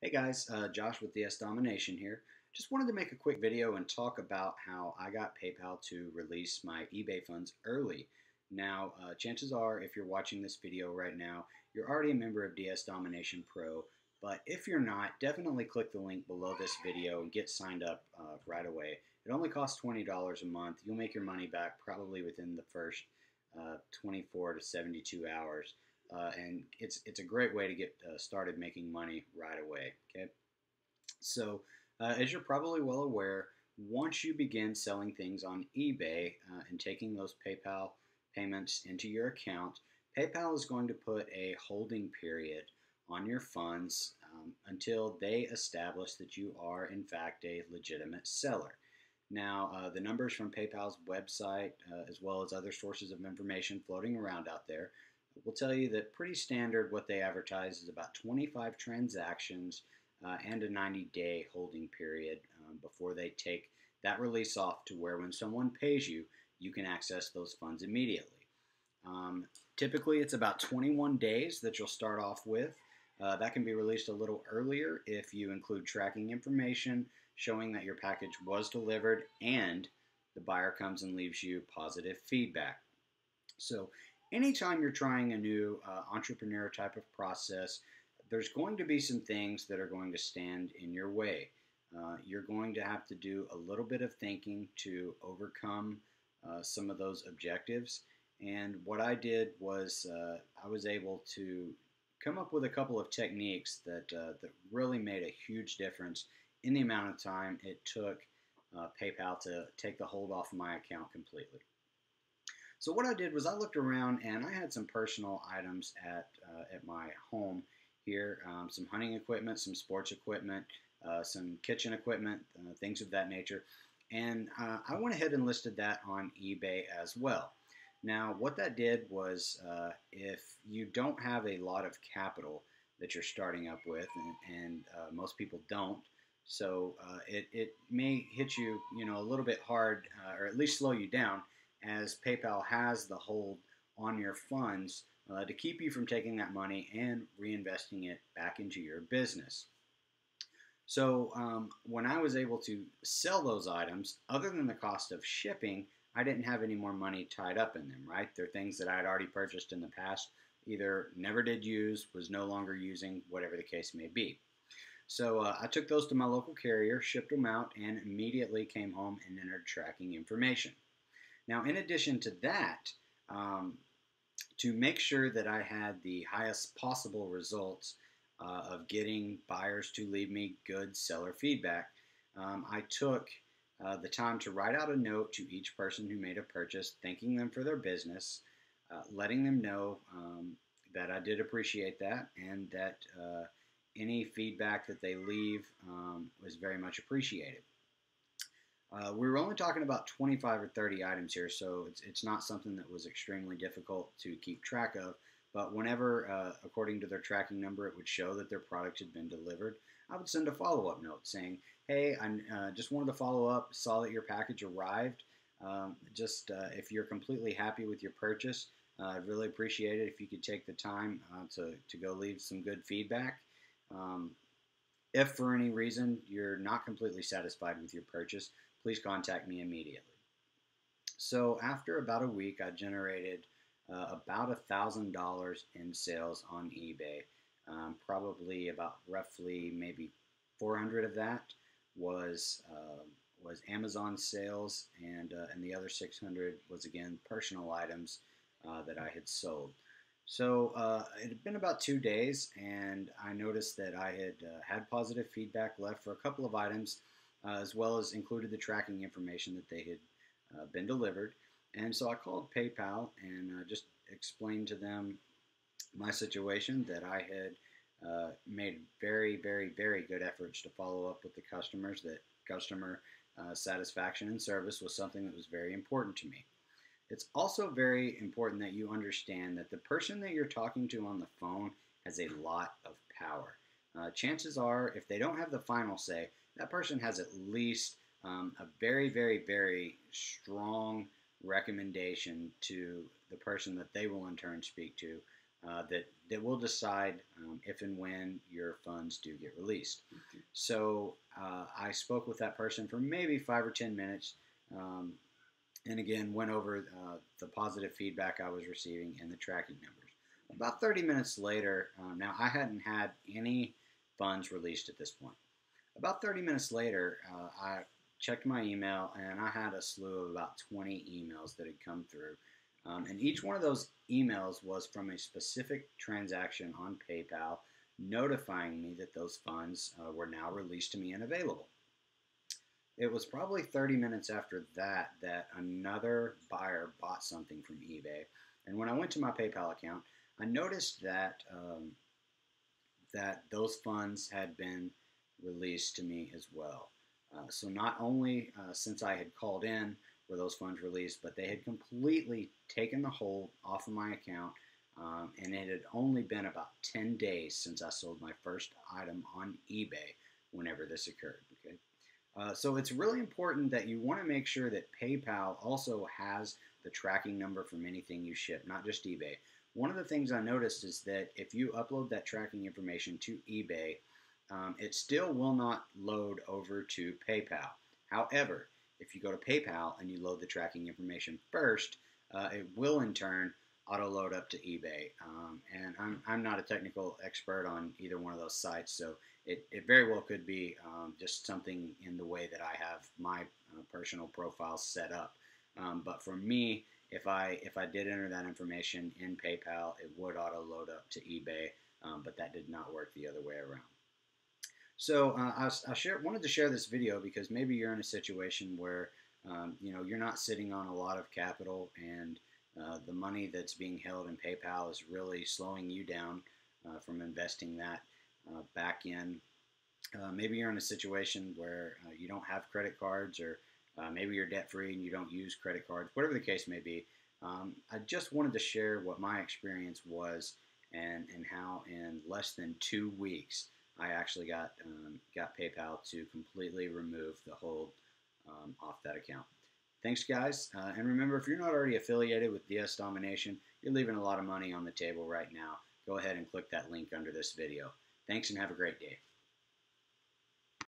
Hey guys, Josh with Domination here. Just wanted to make a quick video and talk about how I got PayPal to release my eBay funds early. Now, chances are, if you're watching this video right now, you're already a member of DS Domination Pro. But if you're not, definitely click the link below this video and get signed up right away. It only costs $20 a month. You'll make your money back probably within the first 24 to 72 hours. And it's a great way to get started making money right away. Okay, so as you're probably well aware, once you begin selling things on eBay and taking those PayPal payments into your account, PayPal is going to put a holding period on your funds until they establish that you are in fact a legitimate seller. Now, the numbers from PayPal's website, as well as other sources of information floating around out there, will tell you that pretty standard what they advertise is about 25 transactions and a 90-day holding period before they take that release off to where when someone pays you, you can access those funds immediately. Typically, it's about 21 days that you'll start off with. That can be released a little earlier if you include tracking information showing that your package was delivered and the buyer comes and leaves you positive feedback. So anytime you're trying a new entrepreneur type of process, there's going to be some things that are going to stand in your way. You're going to have to do a little bit of thinking to overcome some of those objectives. And what I did was I was able to come up with a couple of techniques that really made a huge difference in the amount of time it took PayPal to take the hold off my account completely. So what I did was I looked around and I had some personal items at my home here, some hunting equipment, some sports equipment, some kitchen equipment, things of that nature. And I went ahead and listed that on eBay as well. Now, what that did was if you don't have a lot of capital that you're starting up with, and most people don't, so it may hit you, a little bit hard, or at least slow you down, as PayPal has the hold on your funds to keep you from taking that money and reinvesting it back into your business. So when I was able to sell those items, other than the cost of shipping, I didn't have any more money tied up in them, right? They're things that I had already purchased in the past, either never did use, was no longer using, whatever the case may be. So I took those to my local carrier, shipped them out, and immediately came home and entered tracking information. Now, in addition to that, to make sure that I had the highest possible results of getting buyers to leave me good seller feedback, I took the time to write out a note to each person who made a purchase, thanking them for their business, letting them know that I did appreciate that and that any feedback that they leave was very much appreciated. We were only talking about 25 or 30 items here, so it's not something that was extremely difficult to keep track of. But whenever, according to their tracking number, it would show that their product had been delivered, I would send a follow-up note saying, hey, I just wanted to follow up, saw that your package arrived. If you're completely happy with your purchase, I'd really appreciate it if you could take the time to go leave some good feedback. If for any reason you're not completely satisfied with your purchase, please contact me immediately. So after about a week, I generated about $1,000 in sales on eBay. Probably about roughly maybe 400 of that was Amazon sales, and the other 600 was again personal items that I had sold. So it had been about 2 days, and I noticed that I had had positive feedback left for a couple of items, as well as included the tracking information that they had been delivered. And so I called PayPal and just explained to them my situation, that I had made very, very, very good efforts to follow up with the customers, that customer satisfaction and service was something that was very important to me. It's also very important that you understand that the person that you're talking to on the phone has a lot of power. Chances are, if they don't have the final say, that person has at least a very, very, very strong recommendation to the person that they will in turn speak to that will decide if and when your funds do get released. So I spoke with that person for maybe 5 or 10 minutes, and again went over the positive feedback I was receiving and the tracking numbers. About 30 minutes later, now I hadn't had any funds released at this point. About 30 minutes later, I checked my email and I had a slew of about 20 emails that had come through. And each one of those emails was from a specific transaction on PayPal notifying me that those funds were now released to me and available. It was probably 30 minutes after that that another buyer bought something from eBay. And when I went to my PayPal account, I noticed that that those funds had been released to me as well. So not only since I had called in were those funds released, but they had completely taken the hold off of my account, and it had only been about 10 days since I sold my first item on eBay whenever this occurred. Okay, so it's really important that you want to make sure that PayPal also has the tracking number from anything you ship, not just eBay. One of the things I noticed is that if you upload that tracking information to eBay, it still will not load over to PayPal. However, if you go to PayPal and you load the tracking information first, it will in turn auto load up to eBay. And I'm not a technical expert on either one of those sites, so it very well could be just something in the way that I have my personal profile set up. But for me, if I did enter that information in PayPal, it would auto load up to eBay, but that did not work the other way around. So I wanted to share this video because maybe you're in a situation where you're not sitting on a lot of capital, and the money that's being held in PayPal is really slowing you down from investing that back in. Maybe you're in a situation where you don't have credit cards, or maybe you're debt-free and you don't use credit cards, whatever the case may be. I just wanted to share what my experience was and how in less than 2 weeks I actually got PayPal to completely remove the hold off that account. Thanks, guys. And remember, if you're not already affiliated with DS Domination, you're leaving a lot of money on the table right now. Go ahead and click that link under this video. Thanks and have a great day.